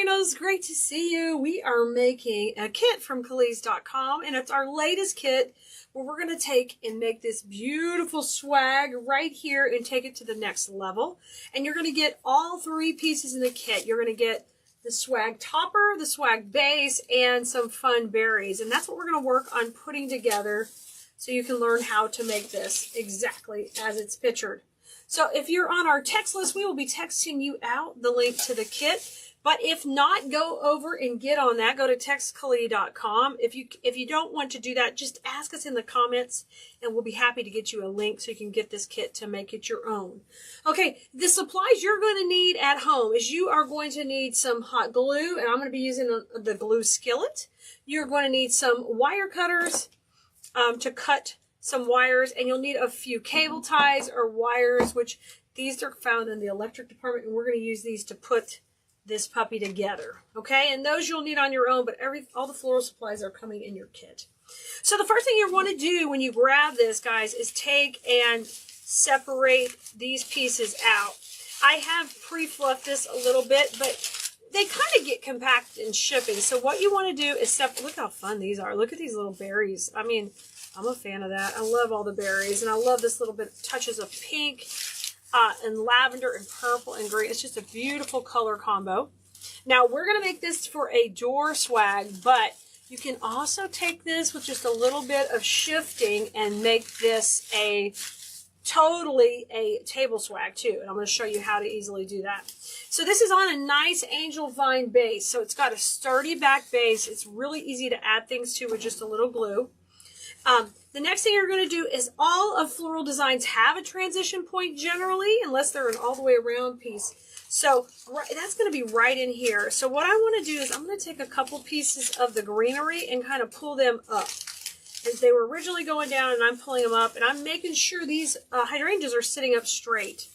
Furinos, great to see you. We are making a kit from Keleas.com, and it's our latest kit where we're going to take and make this beautiful swag right here and take it to the next level. And you're going to get all three pieces in the kit. You're going to get the swag topper, the swag base, and some fun berries. And that's what we're going to work on putting together so you can learn how to make this exactly as it's pictured. So if you're on our text list, we will be texting you out the link to the kit. But if not, go over and get on that. Go to textkeleas.com. If you don't want to do that, just ask us in the comments, and we'll be happy to get you a link so you can get this kit to make it your own. Okay, the supplies you're going to need at home is you are going to need some hot glue, and I'm going to be using the glue skillet. You're going to need some wire cutters to cut some wires, and you'll need a few cable ties or wires, which these are found in the electric department, and we're going to use these to put this puppy together. Okay, and those you'll need on your own, but all the floral supplies are coming in your kit. So the first thing you want to do when you grab this, guys, is take and separate these pieces out. I have pre-fluffed this a little bit, but they kind of get compacted in shipping. So what you want to do is look how fun these are. Look at these little berries. I mean, I'm a fan of that. I love all the berries, and I love this little bit touches of pink and lavender and purple and green. It's just a beautiful color combo. Now, we're going to make this for a door swag, but you can also take this with just a little bit of shifting and make this totally a table swag too. And I'm going to show you how to easily do that. So this is on a nice angel vine base. So it's got a sturdy back base. It's really easy to add things to with just a little glue. The next thing you're going to do is all of floral designs have a transition point generally, unless they're an all the way around piece. So that's going to be right in here. So what I want to do is I'm going to take a couple pieces of the greenery and kind of pull them up. As they were originally going down, and I'm pulling them up, and I'm making sure these hydrangeas are sitting up straight.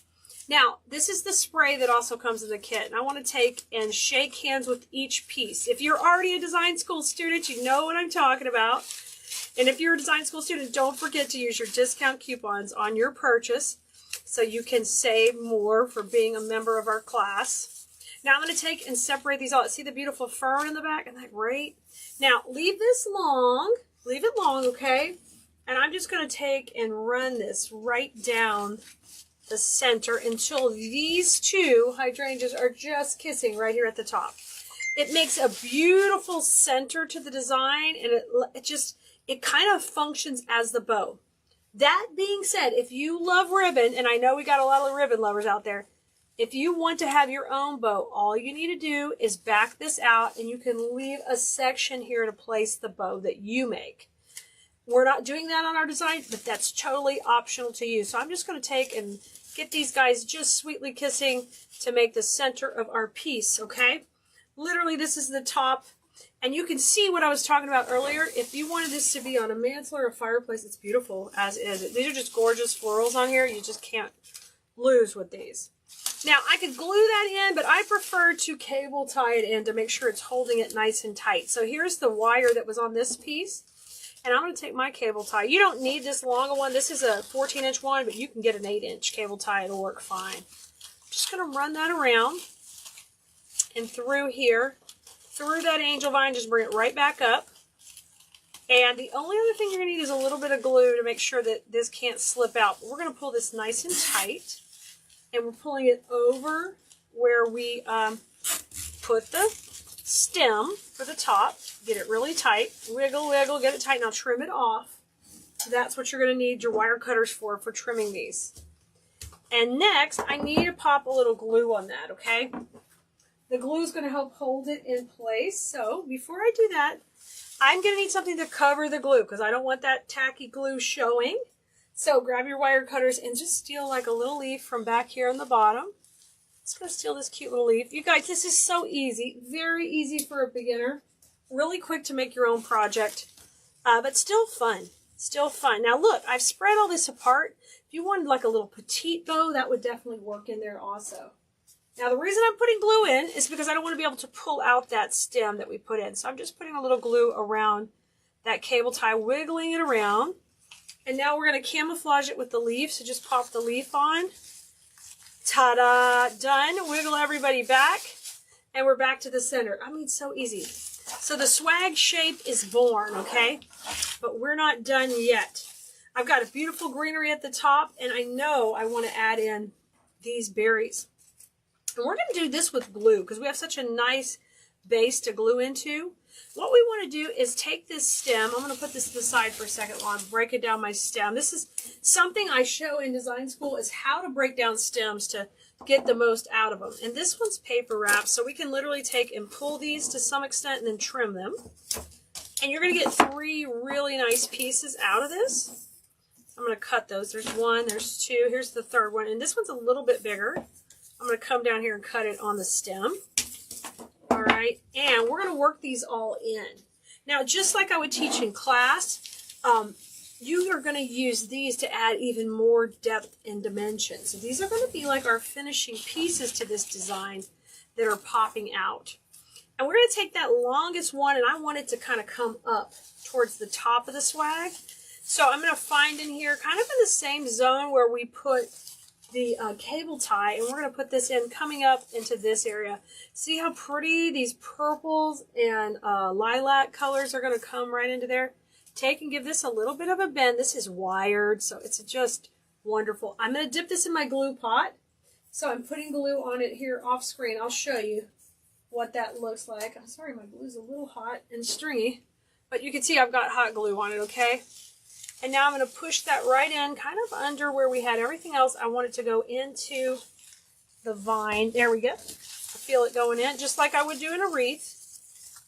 Now, this is the spray that also comes in the kit, and I want to take and shake hands with each piece. If you're already a design school student, you know what I'm talking about. And if you're a design school student, don't forget to use your discount coupons on your purchase so you can save more for being a member of our class. Now I'm going to take and separate these out. See the beautiful fern in the back? Isn't that great? Now leave this long. Leave it long, okay? And I'm just going to take and run this right down the center until these two hydrangeas are just kissing right here at the top. It makes a beautiful center to the design, and it kind of functions as the bow. That being said, if you love ribbon, and I know we got a lot of ribbon lovers out there, if you want to have your own bow, all you need to do is back this out, and you can leave a section here to place the bow that you make. We're not doing that on our design, but that's totally optional to you. So I'm just going to take and get these guys just sweetly kissing to make the center of our piece, okay? Literally, this is the top. And you can see what I was talking about earlier. If you wanted this to be on a mantle or a fireplace, it's beautiful as is. These are just gorgeous florals on here. You just can't lose with these. Now, I could glue that in, but I prefer to cable tie it in to make sure it's holding it nice and tight. So here's the wire that was on this piece. And I'm going to take my cable tie. You don't need this long a one. This is a 14-inch one, but you can get an 8-inch cable tie. It'll work fine. I'm just going to run that around and through here. Through that angel vine, just bring it right back up. And the only other thing you're going to need is a little bit of glue to make sure that this can't slip out. But we're going to pull this nice and tight. And we're pulling it over where we put the stem for the top. Get it really tight. Wiggle, wiggle, get it tight. Now trim it off. That's what you're going to need your wire cutters for trimming these. And next, I need to pop a little glue on that, okay? The glue is going to help hold it in place. So before I do that, I'm going to need something to cover the glue because I don't want that tacky glue showing. So grab your wire cutters and just steal like a little leaf from back here on the bottom. Just going to steal this cute little leaf. You guys, this is so easy. Very easy for a beginner. Really quick to make your own project, but still fun. Still fun. Now look, I've spread all this apart. If you wanted like a little petite bow, that would definitely work in there also. Now, the reason I'm putting glue in is because I don't want to be able to pull out that stem that we put in. So I'm just putting a little glue around that cable tie, wiggling it around. And now we're going to camouflage it with the leaf. So just pop the leaf on. Ta-da! Done. Wiggle everybody back. and we're back to the center. I mean, so easy. So the swag shape is born, okay? But we're not done yet. I've got a beautiful greenery at the top, and I know I want to add in these berries. And we're going to do this with glue because we have such a nice base to glue into. What we want to do is take this stem. I'm going to put this to the side for a second while I'm breaking down my stem. This is something I show in design school, is how to break down stems to get the most out of them. And this one's paper wrap, so we can literally take and pull these to some extent and then trim them. And you're going to get 3 really nice pieces out of this. I'm going to cut those. There's 1, there's 2, here's the 3rd one, and this one's a little bit bigger. I'm going to come down here and cut it on the stem. All right, and we're going to work these all in. Now, just like I would teach in class, you are going to use these to add even more depth and dimension. So these are going to be like our finishing pieces to this design that are popping out. And we're going to take that longest one, and I want it to kind of come up towards the top of the swag. So I'm going to find in here, kind of in the same zone where we put the cable tie, and we're going to put this in coming up into this area. See how pretty these purples and lilac colors are going to come right into there? Take and give this a little bit of a bend. This is wired, so it's just wonderful. I'm going to dip this in my glue pot. So I'm putting glue on it here off screen. I'll show you what that looks like. I'm sorry, my glue's a little hot and stringy, but you can see I've got hot glue on it, okay? And now I'm going to push that right in, kind of under where we had everything else. I want it to go into the vine. There we go. I feel it going in, just like I would do in a wreath.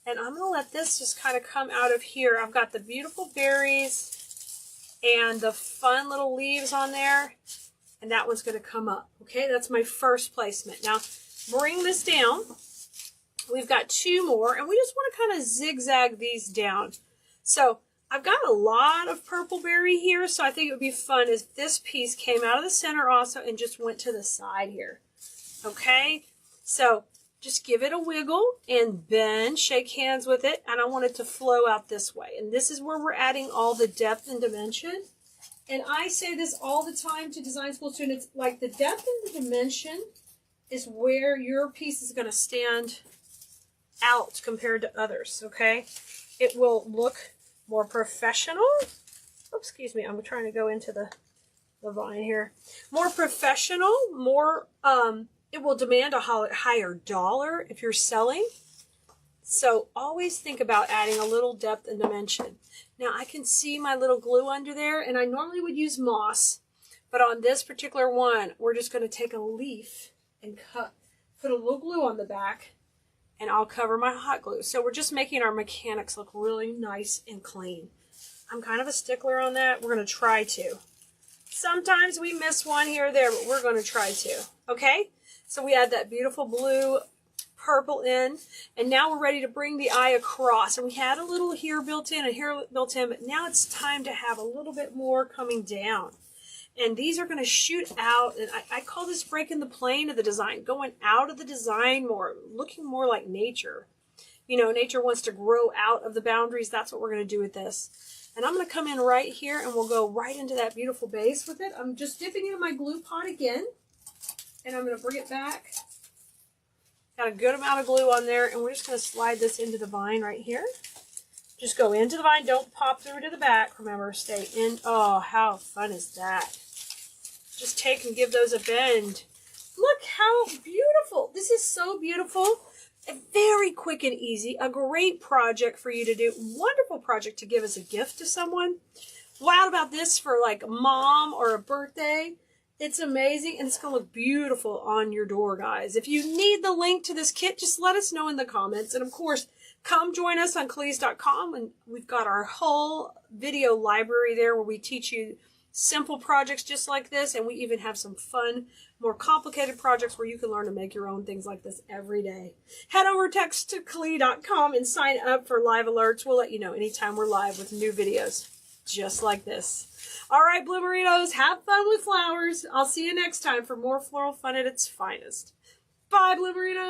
And I'm going to let this just kind of come out of here. I've got the beautiful berries and the fun little leaves on there. And that one's going to come up. Okay, that's my first placement. Now, bring this down. We've got 2 more, and we just want to kind of zigzag these down. So I've got a lot of purple berry here, so I think it would be fun if this piece came out of the center also and just went to the side here. Okay, so just give it a wiggle and bend, shake hands with it, and I want it to flow out this way. And this is where we're adding all the depth and dimension. And I say this all the time to design school students, like the depth and the dimension is where your piece is going to stand out compared to others, okay? It will look more professional. Oops, excuse me, I'm trying to go into the vine here. More professional, more, it will demand a higher dollar if you're selling. So always think about adding a little depth and dimension. Now I can see my little glue under there, and I normally would use moss, but on this particular one, we're just going to take a leaf and put a little glue on the back, and I'll cover my hot glue. So we're just making our mechanics look really nice and clean. I'm kind of a stickler on that. We're going to try to. Sometimes we miss one here or there, but we're going to try to. Okay? So we add that beautiful blue purple in, and now we're ready to bring the eye across. And we had a little here built in and here built in, but now it's time to have a little bit more coming down. And these are going to shoot out, and I call this breaking the plane of the design, going out of the design more, looking more like nature. You know, nature wants to grow out of the boundaries. That's what we're going to do with this. And I'm going to come in right here, and we'll go right into that beautiful base with it. I'm just dipping it in my glue pot again, and I'm going to bring it back. Got a good amount of glue on there, and we're just going to slide this into the vine right here. Just go into the vine. Don't pop through to the back. Remember, stay in. Oh, how fun is that? Just take and give those a bend. Look how beautiful. This is so beautiful. Very quick and easy. A great project for you to do. Wonderful project to give as a gift to someone. Wow about this for like mom or a birthday. It's amazing, and it's going to look beautiful on your door, guys. If you need the link to this kit, just let us know in the comments. And, of course, come join us on Keleas.com, and we've got our whole video library there where we teach you simple projects just like this, and we even have some fun, more complicated projects where you can learn to make your own things like this every day. Head over to Keleas.com and sign up for live alerts. We'll let you know anytime we're live with new videos just like this. All right, Bloomeritos, have fun with flowers. I'll see you next time for more floral fun at its finest. Bye, Bloomeritos.